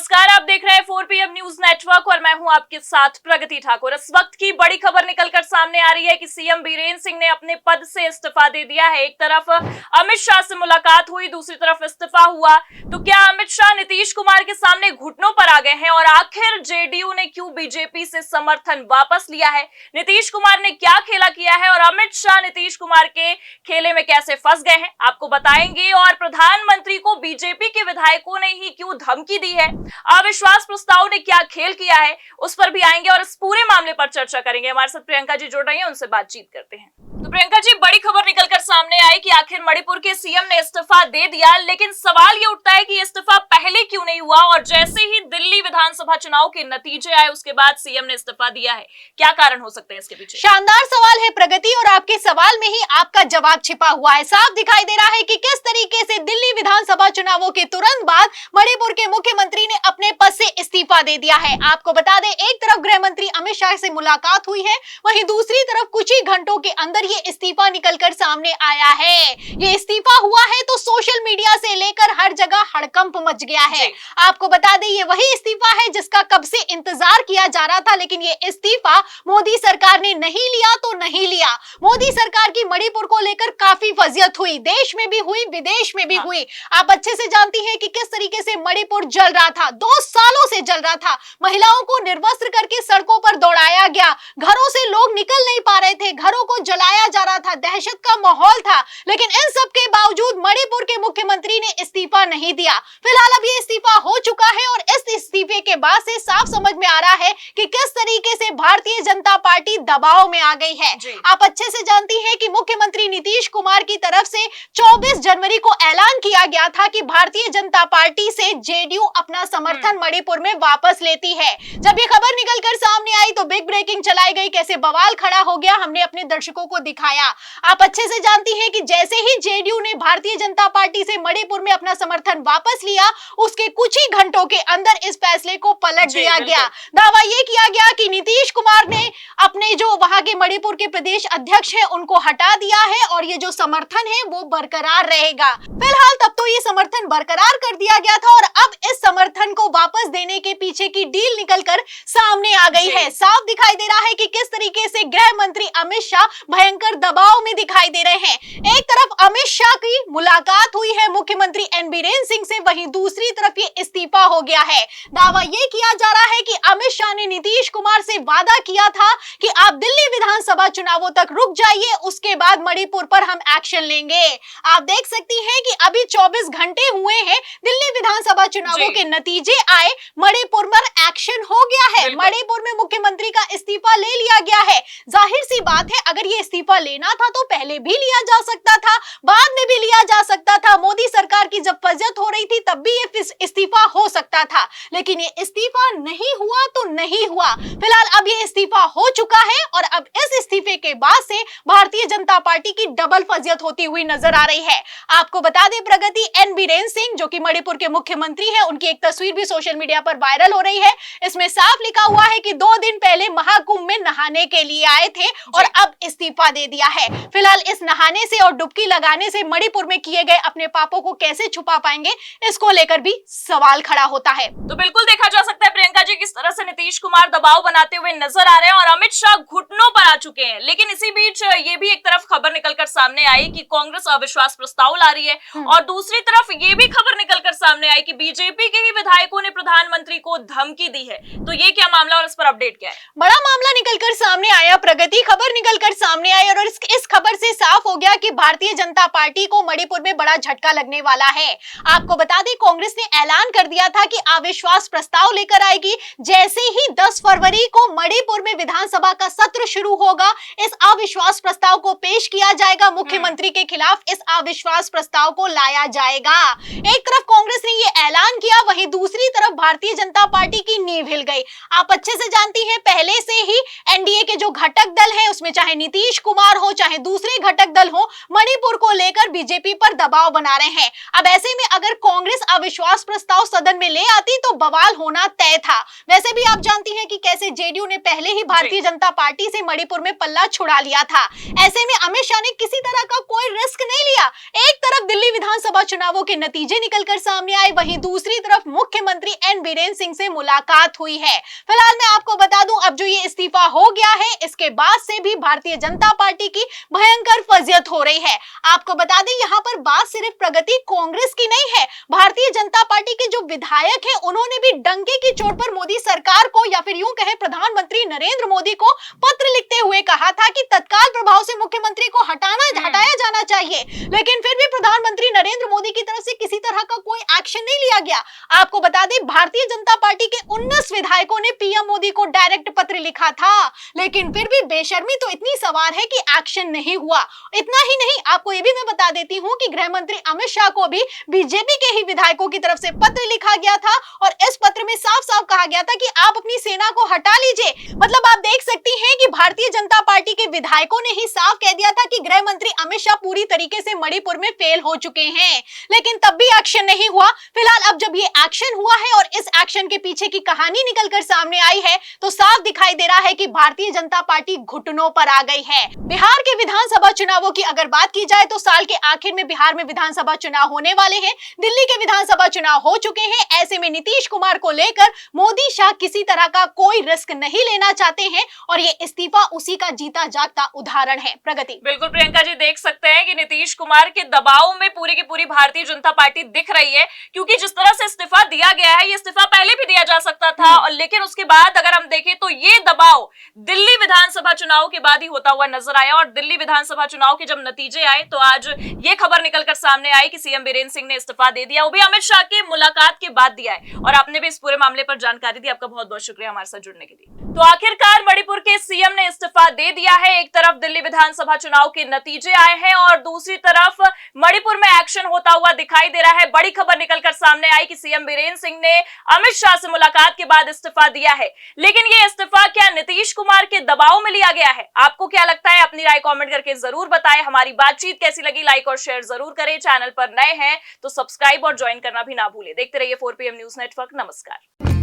नमस्कार, आप देख रहे हैं 4PM न्यूज नेटवर्क और मैं हूं आपके साथ प्रगति ठाकुर। इस वक्त की बड़ी खबर निकलकर सामने आ रही है कि सीएम बीरेन्द्र सिंह ने अपने पद से इस्तीफा दे दिया है। एक तरफ अमित शाह से मुलाकात हुई, दूसरी तरफ इस्तीफा हुआ। तो क्या अमित शाह नीतीश कुमार के सामने घुटनों पर आ गए हैं और आखिर जेडीयू ने क्यों बीजेपी से समर्थन वापस लिया है? नीतीश कुमार ने क्या खेला किया है और अमित शाह नीतीश कुमार के खेले में कैसे फंस गए हैं, आपको बताएंगे। और प्रधानमंत्री को बीजेपी के विधायकों ने ही क्यों धमकी दी है, अविश्वास प्रस्ताव ने क्या खेल किया है, उस पर भी आएंगे और इस पूरे मामले पर चर्चा करेंगे। हमारे साथ प्रियंका जी जुड़ रही हैं, उनसे बातचीत करते हैं। तो प्रियंका जी, बड़ी खबर निकलकर सामने आई कि आखिर मणिपुर के सीएम ने इस्तीफा दे दिया, लेकिन सवाल ये उठता है कि इस्तीफा पहले क्यों नहीं हुआ और जैसे ही दिल्ली विधानसभा चुनाव के नतीजे आए उसके बाद सीएम ने इस्तीफा दिया है। क्या कारण हो सकते हैं इसके पीछे? शानदार सवाल है प्रगति, और आपके सवाल में ही आपका जवाब छिपा हुआ है। साफ दिखाई दे रहा है कि किस तरीके से दिल्ली विधानसभा चुनावों के तुरंत बाद मणिपुर के मुख्यमंत्री ने अपने पद से इस्तीफा दे दिया है। आपको बता दें, एक तरफ गृह मंत्री अमित शाह से मुलाकात हुई है, वहीं दूसरी तरफ कुछ ही घंटों के अंदर ये इस्तीफा निकलकर सामने आया है। ये इस्तीफा हुआ है तो सोशल मीडिया से लेकर हर जगह हड़कंप मच गया है। आपको बता दें, ये वही इस्तीफा है जिसका कब से इंतजार किया जा रहा था, लेकिन ये इस्तीफा मोदी सरकार ने नहीं लिया तो नहीं लिया। मोदी सरकार की मणिपुर को लेकर काफी फजीयत हुई, देश में भी हुई, विदेश में भी हुई। आप अच्छे से जानती हैं कि किस तरीके से मणिपुर जल रहा था, 2 सालों से जल रहा था। महिलाओं को निर्वस्त्र करके सड़कों पर दौड़ाया गया, घरों से लोग निकल नहीं पा रहे थे, घरों को जलाया जा रहा था, दहशत का माहौल था। लेकिन इन सब के बावजूद मणिपुर के मुख्यमंत्री ने इस्तीफा नहीं दिया। फिलहाल अब ये इस्तीफा हो चुका है और इस इस्तीफे के बाद से साफ समझ में आ रहा है कि किस तरीके से भारतीय जनता पार्टी दबाव में आ गई है। आप अच्छे से जानती हैं कि मुख्यमंत्री नीतीश कुमार की तरफ से 24 जनवरी को ऐलान किया गया था कि भारतीय जनता पार्टी से जेडीयू अपना समर्थन मणिपुर में वापस लेती है। जब ये खबर निकलकर सामने आई तो बिग ब्रेकिंग चलाई गई, कैसे बवाल खड़ा हो गया, हमने अपने दर्शकों को दिखाया। आप अच्छे से जानती हैं कि जैसे ही जेडीयू ने भारतीय जनता पार्टी से मणिपुर में अपना समर्थन वापस लिया, उसके कुछ ही घंटों के अंदर इस फैसले को पलट दिया गया। दावा यह किया गया कि नीतीश कुमार ने अपने जो वहां के मणिपुर के प्रदेश अध्यक्ष हैं उनको हटा दिया है और ये जो समर्थन है वो बरकरार रहेगा। फिलहाल तब तो ये समर्थन बरकरार कर दिया गया था और अब इस समर्थन को वापस देने के पीछे की डील निकलकर सामने आ गई है। साफ दिखाई दे रहा है कि किस तरीके से गृह मंत्री अमित शाह भयंकर दबाव में दिखाई दे रहे हैं। एक तरफ अमित शाह की मुलाकात हुई है मुख्यमंत्री एन बीरेन्द्र सिंह से, वहीं दूसरी तरफ ये इस्तीफा हो गया है। दावा यह किया जा रहा है कि अमित शाह ने नीतीश कुमार से वादा किया था कि आप दिल्ली विधानसभा चुनावों तक रुक जाइए, उसके बाद मणिपुर पर हम एक्शन लेंगे। आप देख सकती हैं कि अभी 24 घंटे हुए हैं, दिल्ली विधानसभा चुनावों के नतीजे आए, मणिपुर पर एक्शन हो गया है। मणिपुर में मुख्यमंत्री का इस्तीफा ले लिया गया है। जाहिर सी बात है, अगर ये इस्तीफा लेना था तो पहले भी लिया जा सकता था, बाद में भी लिया जा सकता था। मोदी सरकार की जब फजियत हो रही थी तब भी ये इस्तीफा हो सकता था, लेकिन ये इस्तीफा नहीं हुआ तो नहीं हुआ। फिलहाल अब ये इस्तीफा हो चुका है और अब इस इस्तीफे के बाद से भारतीय जनता पार्टी की डबल फजियत होती हुई नजर आ रही है। आपको बता दें प्रगति, एन बीरेन्द्र सिंह जो कि मणिपुर के मुख्यमंत्री हैं, उनकी एक तस्वीर भी सोशल मीडिया पर वायरल हो रही है। इसमें साफ लिखा हुआ है कि 2 दिन पहले महाकुंभ में नहाने के लिए आए थे और अब इस्तीफा दे दिया है। फिलहाल इस नहाने से और डुबकी लगाने से मणिपुर में किए गए अपने पापों को कैसे छुपा पाएंगे, इसको लेकर भी सवाल खड़ा होता है। तो बिल्कुल देखा जा सकता है प्रियंका जी, किस तरह से नीतीश कुमार दबाव बनाते हुए नजर आ रहे हैं और अमित शाह घुटनों पर आ चुके हैं। लेकिन इसी बीच ये भी एक तरफ खबर निकलकर सामने आई कि कांग्रेस अविश्वास प्रस्ताव ला रही है और दूसरी तरफ ये भी खबर निकलकर सामने आई कि बीजेपी के ही विधायकों ने प्रधानमंत्री को धमकी दी है। तो ये क्या मामला और इस पर अपडेट क्या है? बड़ा मामला निकलकर सामने आया प्रगति, खबर निकलकर सामने आई और इस खबर से साफ हो गया कि भारतीय जनता पार्टी को मणिपुर में बड़ा झटका लगने वाला है। आपको बता दें, कांग्रेस ने ऐलान कर दिया था कि अविश्वास प्रस्ताव लेकर आएगी। जैसे ही 10 फरवरी को मणिपुर में विधानसभा का सत्र शुरू होगा, इस अविश्वास प्रस्ताव को पेश किया जाएगा, मुख्यमंत्री के खिलाफ इस अविश्वास प्रस्ताव को लाया जाएगा। एक तरफ कांग्रेस ने ये ऐलान किया, वहीं दूसरी तरफ भारतीय जनता पार्टी की नींव हिल गई। आप अच्छे से जानती हैं, पहले से ही एनडीए के जो घटक दल हैं, उसमें चाहे नीतीश कुमार हो चाहे दूसरे घटक दल हो, मणिपुर को लेकर बीजेपी पर दबाव बना रहे हैं। अब ऐसे में अगर कांग्रेस अविश्वास प्रस्ताव सदन में ले आती तो बवाल होना तय था। वैसे भी आप जानती हैं कि कैसे जेडीयू ने पहले ही भारतीय जनता पार्टी से मणिपुर में पल्ला छुड़ा लिया था। ऐसे में अमित शाह ने किसी तरह का कोई रिस्क नहीं लिया। एक तरफ दिल्ली विधानसभा चुनावों के नतीजे निकलकर सामने आई, वहीं दूसरी तरफ मुख्यमंत्री एन बीरेन सिंह से मुलाकात हुई है। फिलहाल मैं आपको बता दूं, अब जो ये इस्तीफा हो गया है, इसके बाद से भी भारतीय जनता पार्टी की भयंकर फजियत हो रही है। आपको बता दें, यहाँ पर बात सिर्फ प्रगति कांग्रेस की नहीं है, भारतीय जनता पार्टी के जो विधायक हैं, उन्होंने भी डंके की चोट पर मोदी सरकार को, या फिर यूं कहें प्रधानमंत्री नरेंद्र मोदी को पत्र लिखते हुए कहा था कि तत्काल प्रभाव से मुख्यमंत्री को हटाया जाना चाहिए। लेकिन फिर भी प्रधानमंत्री नरेंद्र मोदी की तरफ से किसी तरह का कोई एक्शन नहीं लिया गया। आपको बता दें, भारतीय जनता पार्टी के 19 विधायकों ने पीएम मोदी को डायरेक्ट पत्र लिखा था, लेकिन फिर भी बेशर्मी तो इतनी सवार है कि एक्शन नहीं हुआ। इतना ही नहीं, आपको ये भी मैं बता देती हूं कि गृह मंत्री अमित शाह को भी बीजेपी के ही विधायकों की तरफ से पत्र लिखा गया था, और इस पत्र में साफ साफ कहा गया था कि आप अपनी सेना को हटा लीजिए। मतलब आप देख सकती हैं कि भारतीय जनता पार्टी के विधायकों ने ही साफ कह दिया था कि गृह मंत्री अमित शाह पूरी तरीके से मणिपुर में फेल हो चुके हैं, लेकिन तब भी एक्शन नहीं हुआ। फिलहाल अब जब ये एक्शन हुआ है और इस एक्शन के पीछे की कहानी निकलकर सामने आई है, तो साफ दिखाई दे रहा है कि भारतीय जनता पार्टी घुटनों पर आ गई है। बिहार के विधानसभा चुनावों की अगर बात की जाए तो साल के आखिर में बिहार में विधानसभा चुनाव होने वाले हैं, दिल्ली के विधानसभा चुनाव हो चुके हैं। ऐसे में नीतीश कुमार को लेकर मोदी शाह किसी तरह का कोई रिस्क नहीं लेना चाहते हैं, और ये इस्तीफा उसी का जीता जागता उदाहरण है। प्रगति। बिल्कुल प्रियंका जी, देख सकते हैं कि नीतीश कुमार के दबाव में पूरी की पूरी भारतीय जनता पार्टी दिख रही है, क्योंकि जिस तरह से इस्तीफा दिया गया है, ये इस्तीफा पहले भी दिया जा सकता था, और लेकिन उसके बाद अगर हम देखें तो ये दबाव दिल्ली विधानसभा चुनाव के बाद ही होता हुआ नजर आया। और दिल्ली विधानसभा चुनाव के जब नतीजे आए तो आज ये खबर निकलकर सामने आई कि सीएम बीरेन सिंह ने इस्तीफा दे दिया, वो भी अमित शाह की मुलाकात के बाद दिया है। और आपने भी इस पूरे मामले पर जानकारी दी, आपका बहुत बहुत शुक्रिया हमारे साथ जुड़ने के लिए। तो आखिरकार मणिपुर के सीएम ने इस्तीफा दे दिया है। एक तरफ दिल्ली विधानसभा चुनाव के नतीजे आए हैं और दूसरी तरफ मणिपुर में एक्शन होता हुआ दिखाई दे रहा है। बड़ी खबर निकलकर सामने आई कि सीएम बीरेन सिंह ने अमित शाह से मुलाकात के बाद इस्तीफा दिया है। लेकिन ये इस्तीफा क्या नीतीश कुमार के दबाव में लिया गया है? आपको क्या लगता है? अपनी राय कमेंट करके जरूर बताएं। हमारी बातचीत कैसी लगी, लाइक और शेयर जरूर करें। चैनल पर नए हैं तो सब्सक्राइब और ज्वाइन करना भी ना भूलें। देखते रहिए 4PM न्यूज नेटवर्क। नमस्कार।